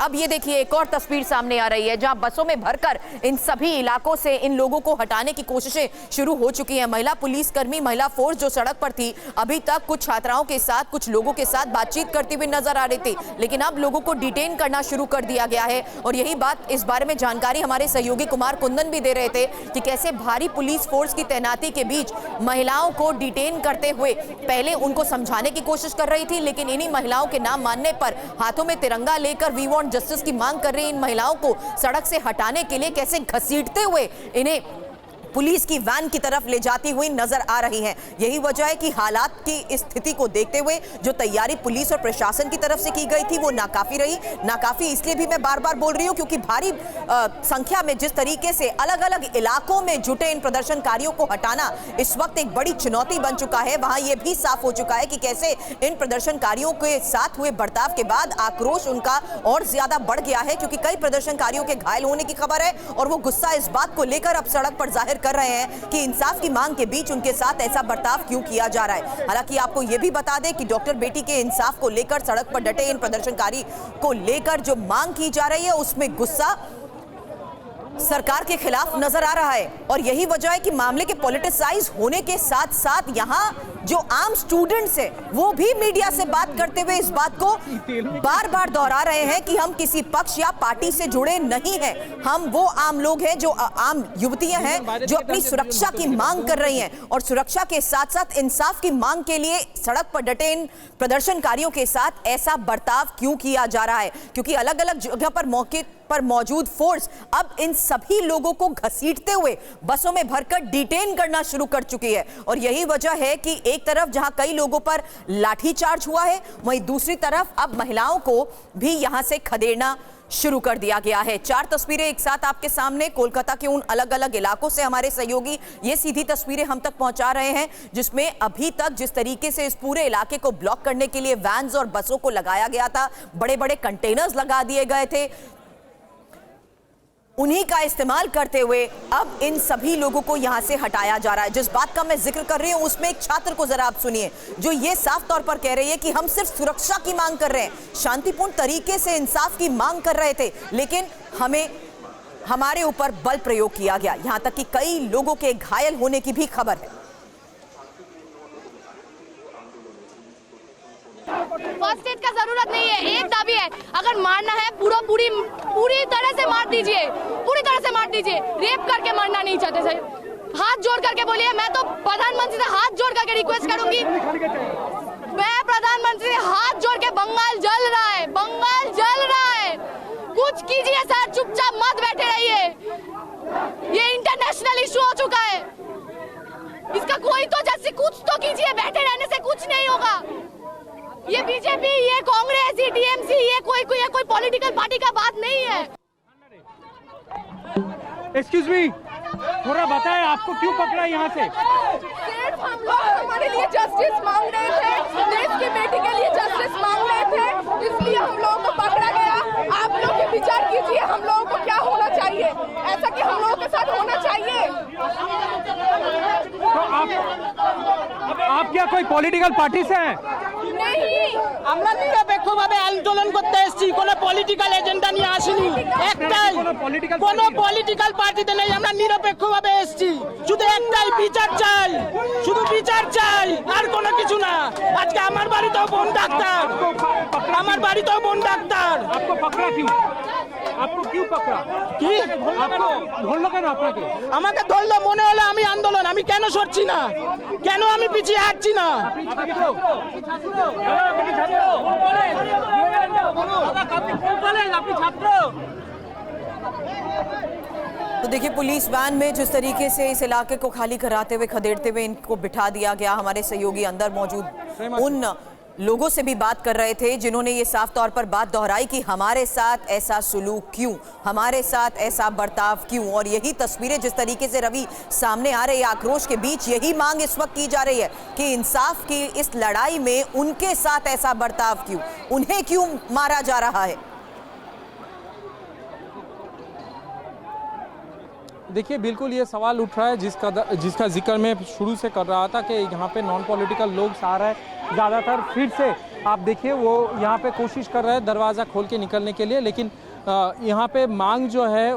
अब ये देखिए एक और तस्वीर सामने आ रही है जहां बसों में भरकर इन सभी इलाकों से इन लोगों को हटाने की कोशिशें शुरू हो चुकी हैं। महिला पुलिसकर्मी, महिला फोर्स जो सड़क पर थी, अभी तक कुछ छात्राओं के साथ, कुछ लोगों के साथ बातचीत करती हुई नजर आ रही थी, लेकिन अब लोगों को डिटेन करना शुरू कर दिया गया है। और यही बात, इस बारे में जानकारी हमारे सहयोगी कुमार कुंदन भी दे रहे थे कि कैसे भारी पुलिस फोर्स की तैनाती के बीच महिलाओं को डिटेन करते हुए पहले उनको समझाने की कोशिश कर रही थी, लेकिन इन्हीं महिलाओं के नाम मानने पर हाथों में तिरंगा लेकर वी वांट जस्टिस की मांग कर रही इन महिलाओं को सड़क से हटाने के लिए कैसे घसीटते हुए इन्हें पुलिस की वैन की तरफ ले जाती हुई नजर आ रही हैं। यही वजह है कि हालात की स्थिति को देखते हुए जो तैयारी पुलिस और प्रशासन की तरफ से की गई थी वो नाकाफी रही। नाकाफी इसलिए भी मैं बार बार बोल रही हूं क्योंकि भारी संख्या में जिस तरीके से अलग अलग इलाकों में जुटे इन प्रदर्शनकारियों को हटाना इस वक्त एक बड़ी चुनौती बन चुका है। वहां यह भी साफ हो चुका है कि कैसे इन प्रदर्शनकारियों के साथ हुए बर्ताव के बाद आक्रोश उनका और ज्यादा बढ़ गया है, क्योंकि कई प्रदर्शनकारियों के घायल होने की खबर है और वो गुस्सा इस बात को लेकर अब सड़क पर जाहिर कर रहे हैं कि इंसाफ की मांग के बीच उनके साथ ऐसा बर्ताव क्यों किया जा रहा है। हालांकि आपको यह भी बता दें कि डॉक्टर बेटी के इंसाफ को लेकर सड़क पर डटे इन प्रदर्शनकारी को लेकर जो मांग की जा रही है उसमें गुस्सा सरकार के खिलाफ नजर आ रहा है। और यही वजह है कि मामले के पॉलिटिसाइज होने के साथ साथ यहां जो आम स्टूडेंट्स है वो भी मीडिया से बात करते हुए इस बात को बार बार दोहरा रहे हैं कि हम किसी पक्ष या पार्टी से जुड़े नहीं हैं, हम वो आम लोग हैं, जो आम युवतियां हैं जो अपनी सुरक्षा की मांग कर रही हैं और सुरक्षा के साथ साथ इंसाफ की मांग के लिए सड़क पर डटे इन प्रदर्शनकारियों के साथ ऐसा बर्ताव क्यों किया जा रहा है। क्योंकि अलग अलग जगह पर मौके पर मौजूद फोर्स अब इन सभी लोगों को घसीटते हुए बसों में भरकर डिटेन करना शुरू कर चुकी है। और यही वजह है कि एक तरफ जहां कई लोगों पर लाठीचार्ज हुआ है, वहीं दूसरी तरफ अब महिलाओं को भी यहां से खदेड़ना शुरू कर दिया गया है। 4 तस्वीरें एक साथ आपके सामने कोलकाता के उन अलग अलग इलाकों से हमारे सहयोगी ये सीधी तस्वीरें हम तक पहुंचा रहे हैं, जिसमें अभी तक जिस तरीके से इस पूरे इलाके को ब्लॉक करने के लिए वैन्स और बसों को लगाया गया था, बड़े बड़े कंटेनर्स लगा दिए गए थे, उन्हीं का इस्तेमाल करते हुए अब इन सभी लोगों को यहां से हटाया जा रहा है। जिस बात का मैं जिक्र कर रही हूं उसमें एक छात्र को जरा आप सुनिए, जो ये साफ तौर पर कह रही है कि हम सिर्फ सुरक्षा की मांग कर रहे हैं, शांतिपूर्ण तरीके से इंसाफ की मांग कर रहे थे, लेकिन हमारे ऊपर बल प्रयोग किया गया। यहां तक कि कई लोगों के घायल होने की भी खबर है। फर्स्ट एड का जरूरत नहीं है, एक दाबी है, अगर मारना है पूरी तरह से मार दीजिए, पूरी तरह से मार दीजिए, रेप करके मारना नहीं चाहते सर। हाथ जोड़ करके बोलिए, मैं तो प्रधानमंत्री से हाथ जोड़ करके रिक्वेस्ट करूंगी, मैं प्रधानमंत्री से हाथ जोड़ के, बंगाल जल रहा है, बंगाल जल रहा है, कुछ कीजिए सर, चुपचाप मत बैठे रहिए, ये इंटरनेशनल इशू हो चुका है, इसका कोई तो जैसे कुछ तो कीजिए, बैठे रहने से कुछ नहीं होगा। ये बीजेपी, ये कांग्रेस, ये टीएमसी, ये कोई पॉलिटिकल पार्टी का बात नहीं है। एक्सक्यूज मी, थोड़ा बताएं आपको क्यों पकड़ा यहाँ से? सिर्फ हम लोग हमारे लिए जस्टिस मांग रहे थे, देश की बेटी के लिए जस्टिस मांग रहे थे, इसलिए हम लोगों को पकड़ा गया। आप लोग ये विचार कीजिए हम लोगों को क्या होना चाहिए, ऐसा कि हम लोगों के साथ होना चाहिए। तो आप क्या कोई पॉलिटिकल पार्टी से हैं? नहीं, আমরা নিরপেক্ষভাবে আন্দোলন করতে এসেছি, কোনো পলিটিক্যাল এজেন্ডা নিয়ে আসিনি, একটাই কোনো পলিটিক্যাল পার্টিতে নেই, আমরা নিরপেক্ষভাবে এসেছি, শুধু একটাই বিচার চাই, শুধু বিচার চাই, আর কোনো কিছু না। আজকে আমার বাড়িতেও বোন ডাক্তার, আমার বাড়িতেও বোন ডাক্তার। आपको पकड़ा क्यों? आपको क्यों पकड़ा? কি आपको ধরলো কেন আপনাকে? আমাকে ধরলো, মনে হলো আমি আন্দোলন, আমি কেন সরছি না, কেন আমি পিছিয়ে হাঁটছি না? तो देखिए पुलिस वैन में जिस तरीके से इस इलाके को खाली कराते हुए, खदेड़ते हुए इनको बिठा दिया गया। हमारे सहयोगी अंदर मौजूद उन लोगों से भी बात कर रहे थे जिन्होंने ये साफ तौर पर बात दोहराई कि हमारे साथ ऐसा सुलूक क्यों, हमारे साथ ऐसा बर्ताव क्यों। और यही तस्वीरें जिस तरीके से रवि सामने आ रही है, आक्रोश के बीच यही मांग इस वक्त की जा रही है कि इंसाफ की इस लड़ाई में उनके साथ ऐसा बर्ताव क्यों, उन्हें क्यों मारा जा रहा है। देखिए बिल्कुल ये सवाल उठ रहा है जिसका जिक्र मैं शुरू से कर रहा था कि यहाँ पे नॉन पॉलिटिकल लोग आ रहा है, ज़्यादातर फिर से आप देखिए वो यहाँ पे कोशिश कर रहा है दरवाज़ा खोल के निकलने के लिए, लेकिन यहाँ पे मांग जो है,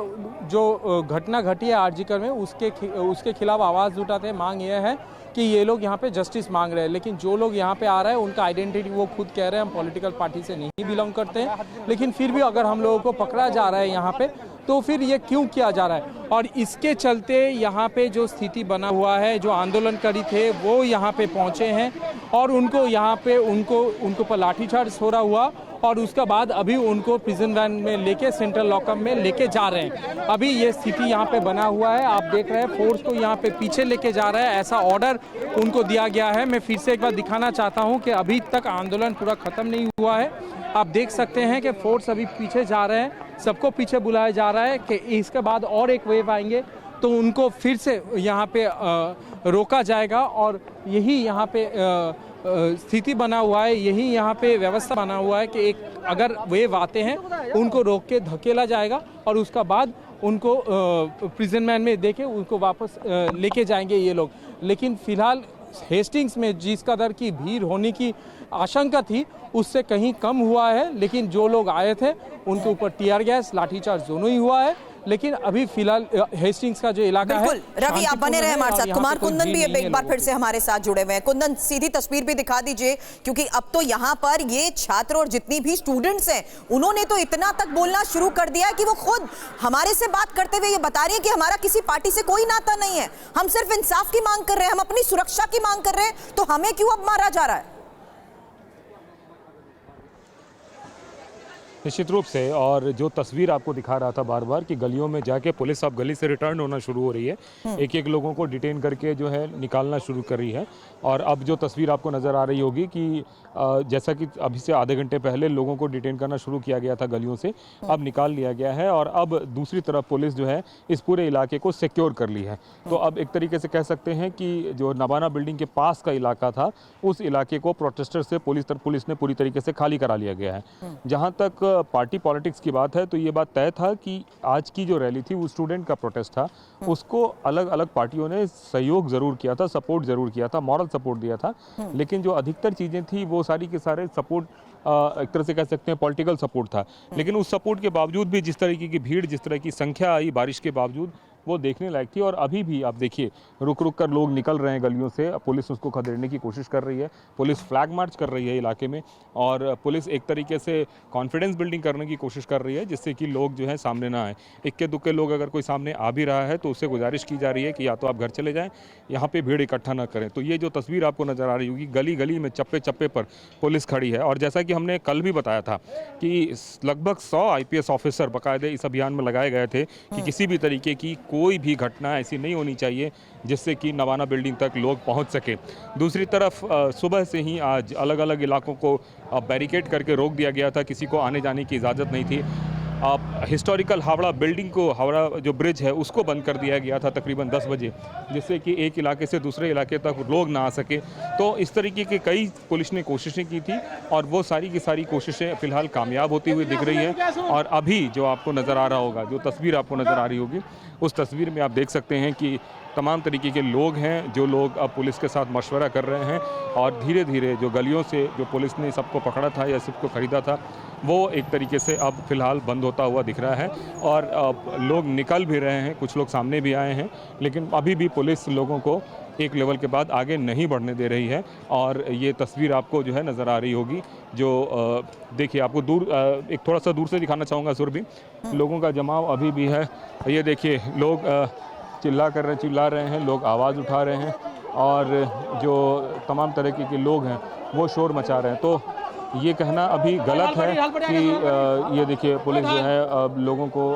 जो घटना घटी है आरजीकर में, उसके खिलाफ आवाज़ उठाते हैं। मांग यह है कि ये लोग यहाँ पे जस्टिस मांग रहे हैं, लेकिन जो लोग यहाँ पे आ रहे हैं उनका आइडेंटिटी वो खुद कह रहे हैं हम पॉलिटिकल पार्टी से नहीं बिलोंग करते हैं, लेकिन फिर भी अगर हम लोगों को पकड़ा जा रहा है यहाँ पे तो फिर ये क्यों किया जा रहा है। और इसके चलते यहाँ पे जो स्थिति बना हुआ है, जो आंदोलनकारी थे वो यहाँ पे पहुँचे हैं और उनको यहाँ पे उनको पर लाठीचार्ज हो रहा हुआ और उसके बाद अभी उनको प्रिजन वैन में लेके सेंट्रल लॉकअप में लेके जा रहे हैं। अभी ये स्थिति यहाँ पे बना हुआ है, आप देख रहे हैं फोर्स को यहाँ पे पीछे लेके जा रहा है, ऐसा ऑर्डर उनको दिया गया है। मैं फिर से एक बार दिखाना चाहता हूँ कि अभी तक आंदोलन पूरा खत्म नहीं हुआ है। आप देख सकते हैं कि फोर्स अभी पीछे जा रहे हैं, सबको पीछे बुलाया जा रहा है कि इसके बाद और एक वेव आएंगे तो उनको फिर से यहाँ पे रोका जाएगा और यही यहाँ पे स्थिति बना हुआ है, यही यहाँ पे व्यवस्था बना हुआ है कि एक अगर वेव आते हैं उनको रोक के धकेला जाएगा और उसका बाद उनको प्रिजन वैन में देके उनको वापस लेके जाएंगे ये लोग। लेकिन फिलहाल हेस्टिंग्स में जिस कदर की भीड़ होने की आशंका थी उससे कहीं कम हुआ है, लेकिन जो लोग आए थे उनके ऊपर टीयर गैस लाठीचार्ज दोनों ही हुआ है। लेकिन अभी फिलहाल हेस्टिंग्स का जो इलाका है, बिल्कुल रवि आप बने रहे हमारे साथ। कुमार कुंदन भी एक बार फिर से हमारे साथ जुड़े हुए हैं। कुंदन, सीधी तस्वीर भी दिखा दीजिए, क्योंकि अब तो यहाँ पर ये छात्र और जितनी भी स्टूडेंट्स हैं उन्होंने तो इतना तक बोलना शुरू कर दिया है कि वो खुद हमारे से बात करते हुए ये बता रही है कि हमारा किसी पार्टी से कोई नाता नहीं है, हम सिर्फ इंसाफ की मांग कर रहे हैं, हम अपनी सुरक्षा की मांग कर रहे हैं, तो हमें क्यों अब मारा जा रहा है। निश्चित रूप से, और जो तस्वीर आपको दिखा रहा था बार बार कि गलियों में जाके पुलिस अब गली से रिटर्न होना शुरू हो रही है, एक एक लोगों को डिटेन करके जो है निकालना शुरू कर रही है। और अब जो तस्वीर आपको नज़र आ रही होगी कि जैसा कि अभी से आधे घंटे पहले लोगों को डिटेन करना शुरू किया गया था गलियों से, अब निकाल लिया गया है और अब दूसरी तरफ पुलिस जो है इस पूरे इलाके को सिक्योर कर ली है। तो अब एक तरीके से कह सकते हैं कि जो नवाना बिल्डिंग के पास का इलाका था उस इलाके को प्रोटेस्टर से पुलिस ने पूरी तरीके से खाली करा लिया गया है। जहाँ तक पार्टी पॉलिटिक्स की बात है तो ये बात तय था कि आज की जो रैली थी वो स्टूडेंट का प्रोटेस्ट था, उसको अलग अलग पार्टियों ने सहयोग जरूर किया था, सपोर्ट जरूर किया था, मॉरल सपोर्ट दिया था, लेकिन जो अधिकतर चीज़ें थी वो सारी के सारे सपोर्ट एक तरह से कह सकते हैं पॉलिटिकल सपोर्ट था। लेकिन उस सपोर्ट के बावजूद भी जिस तरीके की भीड़, जिस तरह की संख्या आई बारिश के बावजूद, वो देखने लायक थी। और अभी भी आप देखिए रुक रुक कर लोग निकल रहे हैं गलियों से, पुलिस उसको खदेड़ने की कोशिश कर रही है, पुलिस फ्लैग मार्च कर रही है इलाके में और पुलिस एक तरीके से कॉन्फिडेंस बिल्डिंग करने की कोशिश कर रही है जिससे कि लोग जो है सामने ना आए। इक्के दुक्के लोग अगर कोई सामने आ भी रहा है तो उससे गुजारिश की जा रही है कि या तो आप घर चले जाएं, यहाँ पे भीड़ इकट्ठा ना करें। तो ये जो तस्वीर आपको नज़र आ रही होगी, गली गली में चप्पे चप्पे पर पुलिस खड़ी है। और जैसा कि हमने कल भी बताया था कि लगभग 100 IPS ऑफिसर बाकायदे इस अभियान में लगाए गए थे कि किसी भी तरीके की कोई भी घटना ऐसी नहीं होनी चाहिए जिससे कि नवाना बिल्डिंग तक लोग पहुंच सके। दूसरी तरफ सुबह से ही आज अलग अलग इलाकों को बैरिकेड करके रोक दिया गया था, किसी को आने जाने की इजाज़त नहीं थी। हिस्टोरिकल हावड़ा बिल्डिंग को, हावड़ा जो ब्रिज है उसको बंद कर दिया गया था तकरीबन 10 बजे, जिससे कि एक इलाके से दूसरे इलाके तक लोग ना आ सके। तो इस तरीके की कई पुलिस ने कोशिशें की थी और वो सारी की सारी कोशिशें फिलहाल कामयाब होती हुई दिख रही है। और अभी जो आपको नज़र आ रहा होगा, जो तस्वीर आपको नज़र आ रही होगी, उस तस्वीर में आप देख सकते हैं कि तमाम तरीके के लोग हैं जो लोग अब पुलिस के साथ मशवरा कर रहे हैं और धीरे धीरे जो गलियों से जो पुलिस ने सबको पकड़ा था या सबको ख़रीदा था वो एक तरीके से अब फ़िलहाल बंद होता हुआ दिख रहा है। और लोग निकल भी रहे हैं, कुछ लोग सामने भी आए हैं, लेकिन अभी भी पुलिस लोगों को एक लेवल के बाद आगे नहीं बढ़ने दे रही है। और ये तस्वीर आपको जो है नज़र आ रही होगी, जो देखिए आपको दूर एक थोड़ा सा दूर से दिखाना चाहूँगा सुरभि, लोगों का जमाव अभी भी है। ये देखिए लोग चिल्ला रहे हैं, लोग आवाज़ उठा रहे हैं और जो तमाम तरीके के लोग हैं वो शोर मचा रहे हैं। तो ये कहना अभी गलत है कि ये देखिए पुलिस जो है लोगों को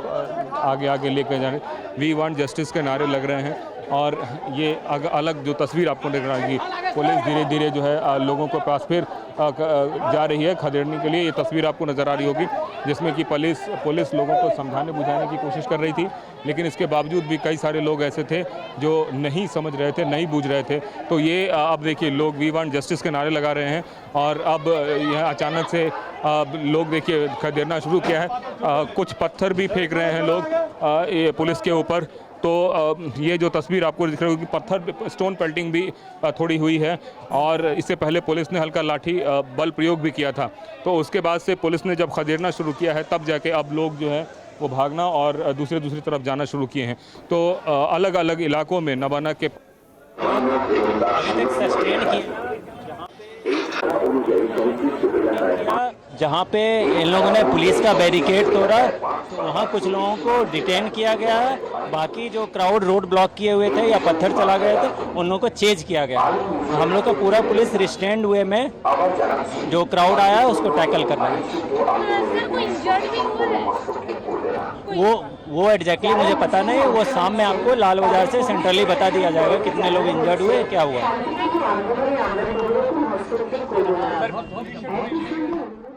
आगे आगे लेकर जा रही है, वी वांट जस्टिस के नारे लग रहे हैं। और ये अलग जो तस्वीर आपको देख रहा है, पुलिस धीरे धीरे जो है लोगों को पास फिर जा रही है खदेड़ने के लिए। ये तस्वीर आपको नज़र आ रही होगी जिसमें कि पुलिस लोगों को समझाने बुझाने की कोशिश कर रही थी, लेकिन इसके बावजूद भी कई सारे लोग ऐसे थे जो नहीं समझ रहे थे, नहीं बूझ रहे थे। तो ये अब देखिए लोग वी वांट जस्टिस के नारे लगा रहे हैं और अब यह अचानक से लोग देखिए खदेड़ना शुरू किया है, कुछ पत्थर भी फेंक रहे हैं लोग पुलिस के ऊपर। तो ये जो तस्वीर आपको दिख रही होगी, पत्थर स्टोन पेल्टिंग भी थोड़ी हुई है और इससे पहले पुलिस ने हल्का लाठी बल प्रयोग भी किया था। तो उसके बाद से पुलिस ने जब खदेड़ना शुरू किया है तब जाके अब लोग जो है वो भागना और दूसरी तरफ जाना शुरू किए हैं। तो अलग अलग इलाकों में नवाना के अभी तक सस्टेन किया, जहाँ पे इन लोगों ने पुलिस का बैरिकेड तोड़ा तो वहाँ कुछ लोगों को डिटेन किया गया है। बाकी जो क्राउड रोड ब्लॉक किए हुए थे या पत्थर चला गए थे उन लोगों को चेज किया गया। हम लोग का पूरा पुलिस रिस्ट्रेंड हुए में जो क्राउड आया है उसको टैकल कर रहा है। वो एग्जैक्टली मुझे पता नहीं, वो शाम में आपको लाल बाजार से सेंट्रली बता दिया जाएगा कितने लोग इंजर्ड हुए, क्या हुआ।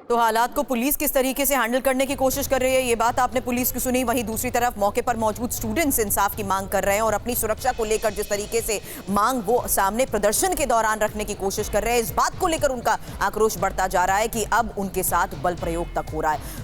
तो हालात को पुलिस किस तरीके से हैंडल करने की कोशिश कर रही है, ये बात आपने पुलिस की सुनी। वहीं दूसरी तरफ मौके पर मौजूद स्टूडेंट्स इंसाफ की मांग कर रहे हैं और अपनी सुरक्षा को लेकर जिस तरीके से मांग वो सामने प्रदर्शन के दौरान रखने की कोशिश कर रहे हैं, इस बात को लेकर उनका आक्रोश बढ़ता जा रहा है कि अब उनके साथ बल प्रयोग तक हो रहा है।